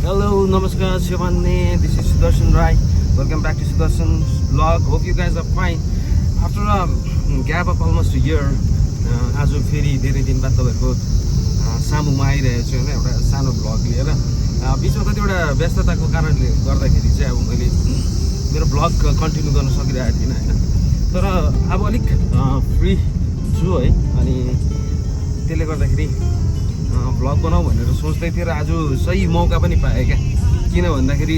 Hello, namaskar, Shivanne. This is Sudarshan Rai. Welcome back to Sudarshan's vlog. Hope you guys are fine. After a gap of almost a year, आज फेरि धेरै दिन बाद तपाईहरुको सामुमा आइरहेको छु हैन एउटा सानो भ्लग लिएर बीचमा कतिवटा व्यस्तताको कारणले गर्दाखेरि चाहिँ अब मैले मेरो भ्लग कन्टिन्यू गर्न सकिरहेको थिइनँ हैन तर अब अलिक फ्री छु है अनि त्यसले गर्दाखेरि भ्लग बनाऊ भनेर सोच्दै थिएँ र आज सही मौका पनि पाएँ क्या किन भन्दाखेरि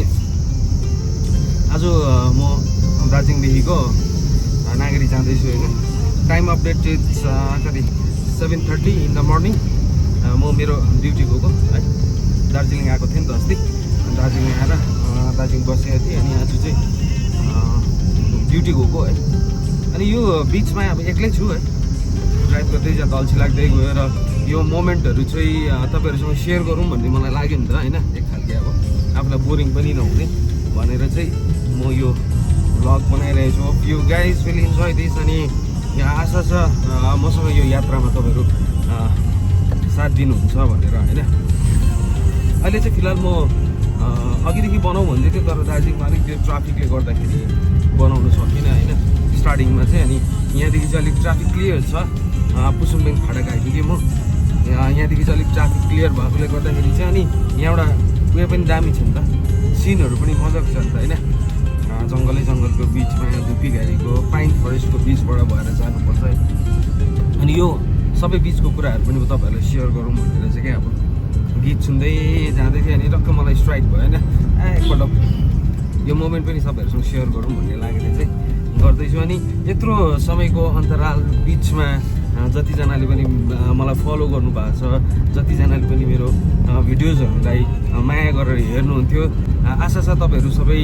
आज म दार्जिलिङदेखिको नागरी जाँदैछु हैन टाइम अपडेट इट्स कति 7:30 इन द मर्निङ म मेरो ड्युटी गएको है दार्जिलिङ आएको थिएँ नि त अस्ति दार्जिलिङ आएर दार्जिलिङ बसेको थिएँ अनि आज चाहिँ ड्युटी गएको है अनि यो बिचमा अब एक्लै छु है ड्राइभ गर्दै जाँदा अल्छी लाग्दै गयो र यो मोमेन्टहरू चाहिँ तपाईहरुसँग शेयर गरौँ भन्ने मलाई लाग्यो नि त हैन एक खालको अब आफूलाई बोरिङ पनि नहुने भनेर चाहिँ म यो भ्लग बनाइरहेको छु you guys will enjoy this अनि आशा छ मसँग यो यात्रामा तपाईहरु साथ दिनुहुन्छ भनेर हैन अहिले चाहिँ फिलहाल म अघिदेखि बनाऊ भन्दै थिएँ तर दार्जिलिङमा अलिक त्यो ट्राफिकले गर्दाखेरि बनाउन सकिनँ हैन स्टार्टिङमा चाहिँ अनि यहाँदेखि चाहिँ अलिक ट्राफिक क्लियर छ पुसुङबेङ फाटक आइपुगेँ म यहाँदेखि चाहिँ अलिक ट्राफिक क्लियर भएकोले गर्दाखेरि चाहिँ अनि यहाँबाट उयो पनि दामी छ नि त सिनहरू पनि मजाको छ नि त हैन जङ्गलको बिचमा धुपी घारीको पाइन फरेस्टको बिचबाट भएर जानुपर्छ है अनि यो सबै बिचको कुराहरू पनि तपाईहरुलाई शेयर गरौँ भनेर चाहिँ क्या अब गीत सुन्दै जाँदै थिएँ अनि टक्क मलाई स्ट्राइक भयो हैन एकपल्ट यो मोमेन्ट पनि तपाईहरुसँग शेयर गरौँ भन्ने लागेर चाहिँ गर्दैछु अनि यत्रो समयको अन्तराल बिचमा जतिजनाले पनि मलाई फलो गर्नु भएको छ जतिजनाले पनि मेरो भिडियोजहरूलाई माया गरेर हेर्नुहुन्थ्यो आशा छ तपाईहरु सबै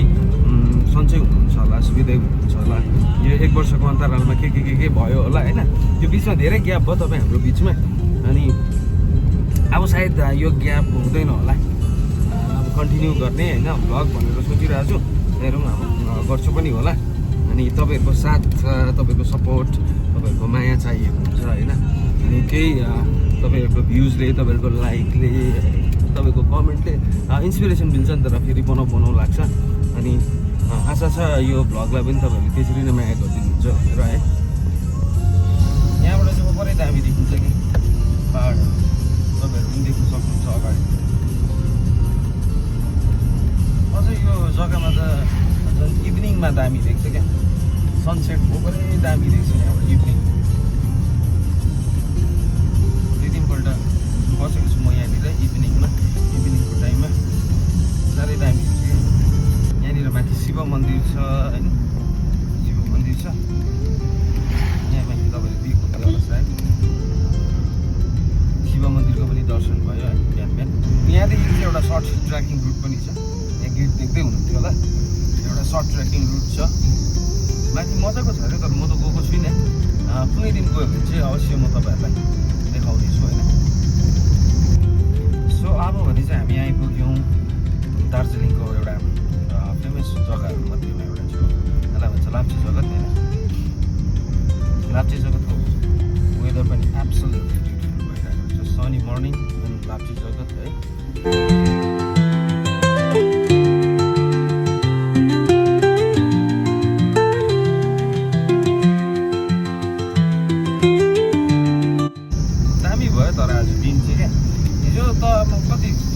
सन्चै हुनुहुन्छ होला सुविधै हुनुहुन्छ होला यो एक वर्षको अन्तरालमा के भयो होला हैन त्यो बिचमा धेरै ग्याप भयो तपाईँ हाम्रो बिचमा अनि अब सायद यो ग्याप हुँदैन होला अब कन्टिन्यू गर्ने हैन भ्लग भनेर सोचिरहेको छु हेरौँ अब गर्छु पनि होला अनि तपाईहरुको साथ तपाईहरुको सपोर्ट तपाईहरुको माया चाहिएको हुन्छ हैन अनि केही तपाईहरुको भ्युजले तपाईहरुको लाइकले तपाईको कमेन्टले इन्स्पिरेसन मिल्छ नि त र फेरि बनाउ लाग्छ अनि आशा छ यो भ्लगलाई पनि तपाईहरुले त्यसरी नै माया गरिदिनुहुन्छ भनेर है यहाँबाट चाहिँ पुरै दामी देखिन्छ कि पहाड तपाईहरु पनि देख्न सक्नुहुन्छ अगाडि अझै यो जग्गामा त झन् इभिनिङमा दामी देख्छ क्या सनसेट पुरै दामी देख्छ यहाँबाट इभिनिङ दुई दिनपल्ट बसेको छु म यहाँनिर इभिनिङको टाइममा साह्रै दामी देख्छ यहाँनिर माथि शिव मन्दिर छ हैन शिव मन्दिर छ यहाँ माथि तपाईले देख्नु होला सायद शिव मन्दिरको पनि दर्शन भयो है बिहान यहाँदेखि चाहिँ एउटा सर्ट ट्रेकिङ रुट पनि छ यहाँ गेट देख्दै हुनुहुन्थ्यो होला एउटा सर्ट ट्रेकिङ रुट छ माथि मजाको छ अरे तर म त गएको छुइनँ कुनै दिन गयो भने चाहिँ अवश्य म तपाईहरुलाई देखाउँदैछु हैन सो अब भने चाहिँ हामी आइपुग्यौँ दार्जिलिङको एउटा फेमस जग्गाहरू मध्येमा एउटा छ यसलाई भन्छ लाप्चे जगत हैन लाप्चे जगतको वेदर पनि एब्सोल्युटली ब्युटिफुल भइरहेको छ सनी मर्निङ लाप्चे जगत है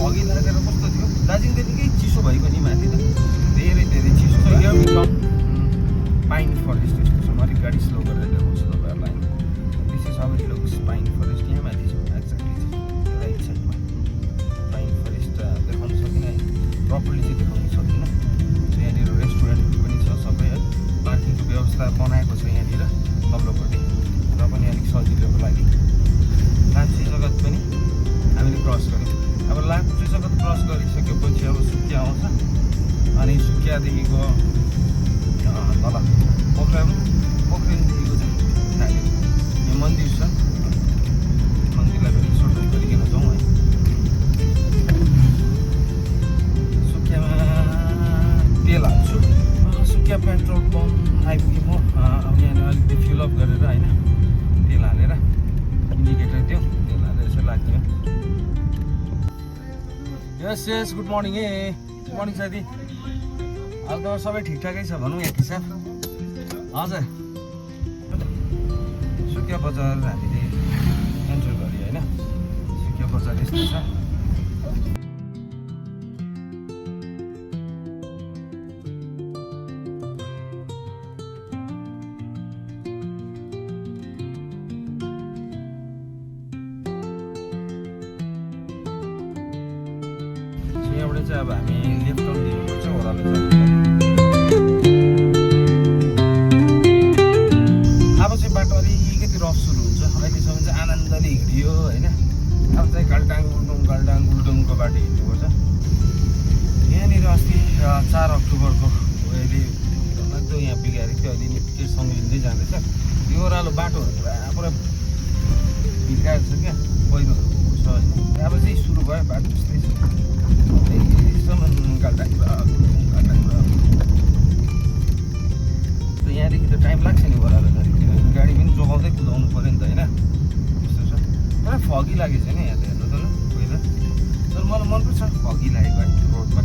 अघि लागेर कस्तो थियो दार्जिलिङ निकै चिसो भएको नि माथि त धेरै चिसो छ यहाँ पाइन फरेस्ट यस्तो छ म अलिक गाडी स्लो गरेर देखाउँछु तपाईँहरूलाई this is how it looks pine forest यहाँ माथि छ एक्ज्याक्टली राइट साइडमा पाइन फरेस्ट देखाउन सकिनँ प्रपरली चाहिँ देखाउन सकिनँ यहाँनिर रेस्टुरेन्टहरू पनि छ सबै है पार्किङको व्यवस्था बनाएको छ यहाँनिर तल्लोपट्टि र पनि अलिक सजिलोको लागि लाप्चे जगत पनि हामीले क्रस गऱ्यौँ अब लाप्चे जगत क्रस गरिसकेपछि अब सुकिया आउँछ अनि सुकियादेखिको तल पोखरेलदेखिको चाहिँ यो मन्दिर छ मन्दिरलाई पनि सोटो गरिकन जाउँ है सुकियामा तेल हाल्छु सुकिया पेट्रोल पम्प आइपुगेँ म अब यहाँनिर अलिकति फिलअप गरेर होइन तेल हालेर इन्डिकेटर त्यो तेल हालेर चाहिँ लाग्थ्यो यस गुड मर्निङ गुड मर्निङ साथी। अब त सबै ठिकठाकै छ भनौँ एक हिसाब। हजुर सुकिया बजार हामीले एन्टर गऱ्यो होइन। सुकिया बजार यस्तो छ। यहाँबाट चाहिँ अब हामी लेफ्ट टर्न दिनुपर्छ ओह्रालो जानुपर्छ। अब चाहिँ बाटो अलिकति रफ सुरु हुन्छ। अहिलेसम्म चाहिँ आनन्दले हिँडियो होइन। अब चाहिँ गाल्टाङ गुल्डुङको बाटो हिँड्नुपर्छ। यहाँनिर अस्ति 4 अक्टोबरको अहिले डरलाग्दो यहाँ बिगारेको थियो। अहिले त्यो सङ्गिँदै जाँदैछ। यो ओह्रालो बाटोहरू पुरा बिगाएको छ क्या, पहिरोहरू गएको छ होइन। अब चाहिँ सुरु भयो बाटो त्यस्तै छ। यहाँदेखि त टाइम लाग्छ नि ओह्रालो जाने, किनभने गाडी पनि जोगाउँदै कुदाउनु पऱ्यो नि त होइन। त्यस्तो छ। पुरा फगी लागेको छ नि यहाँ त हेर्नु त ल पहिला। तर मलाई मनपर्छ फगी लागेको है रोडमा।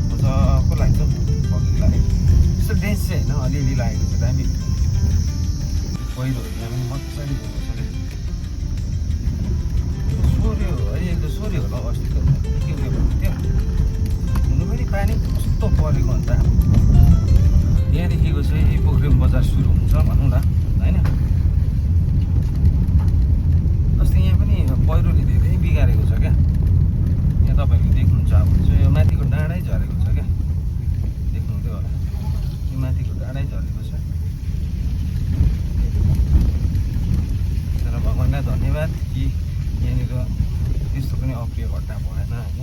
मजाको लाग्छ फगी लागेको। त्यस्तो डेन्स चाहिँ होइन, अलिअलि लागेको छ दामी। पहिरोहरू यहाँ पनि मजाले गएको छ अरे। सोर्यो अहिले त सोर्यो होला अस्ति त के उयो भएको थियो। हुनु पनि पानी कस्तो परेको अन्त। यहाँदेखिको चाहिँ पोखरेल बजार सुरु हुन्छ भनौँ न होइन। अस्ति यहाँ पनि पहिरोले धेरै बिगारेको छ क्या। यहाँ तपाईँहरूले देख्नुहुन्छ अब चाहिँ यो माथिको डाँडै झरेको छ क्या, देख्नुहुँदै होला। यो माथिको डाँडै झरेको छ। तर भगवान्लाई धन्यवाद कि यहाँनिर त्यस्तो पनि अप्रिय घटना भएन होइन।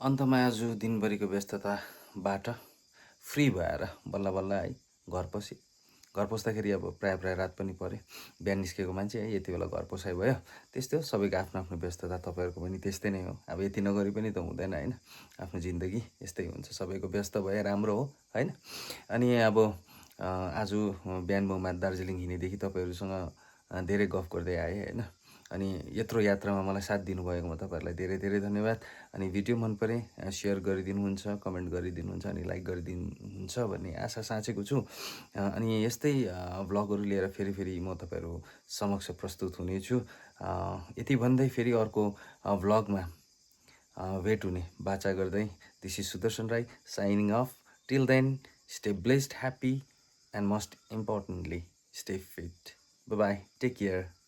अन्तमा आज दिनभरिको व्यस्तताबाट फ्री भएर बल्ल बल्ल है घर पसेँ। घर पस्दाखेरि अब प्रायः रात पनि पऱ्यो। बिहान निस्केको मान्छे है यति बेला घर पसाइ भयो। त्यस्तै हो, सबैको आफ्नो आफ्नो व्यस्तता। तपाईँहरूको पनि त्यस्तै नै हो। अब यति नगरी पनि त हुँदैन होइन। आफ्नो जिन्दगी यस्तै हुन्छ, सबैको व्यस्त भए राम्रो हो होइन। अनि अब आज बिहान म दार्जिलिङ हिँडेदेखि तपाईँहरूसँग धेरै गफ गर्दै आएँ होइन। अनि यत्रो यात्रामा मलाई साथ दिनुभएकोमा तपाईँहरूलाई धेरै धेरै धन्यवाद। अनि भिडियो मन परे सेयर गरिदिनुहुन्छ, कमेन्ट गरिदिनुहुन्छ अनि लाइक गरिदिनुहुन्छ भन्ने आशा साँचेको छु। अनि यस्तै भ्लगहरू लिएर फेरि म तपाईँहरू समक्ष प्रस्तुत हुनेछु। यति भन्दै फेरि अर्को भ्लगमा भेट हुने बाचा गर्दै this is Sudarshan Rai signing off. Till then stay blessed, happy and most importantly stay fit. Bye bye, take care.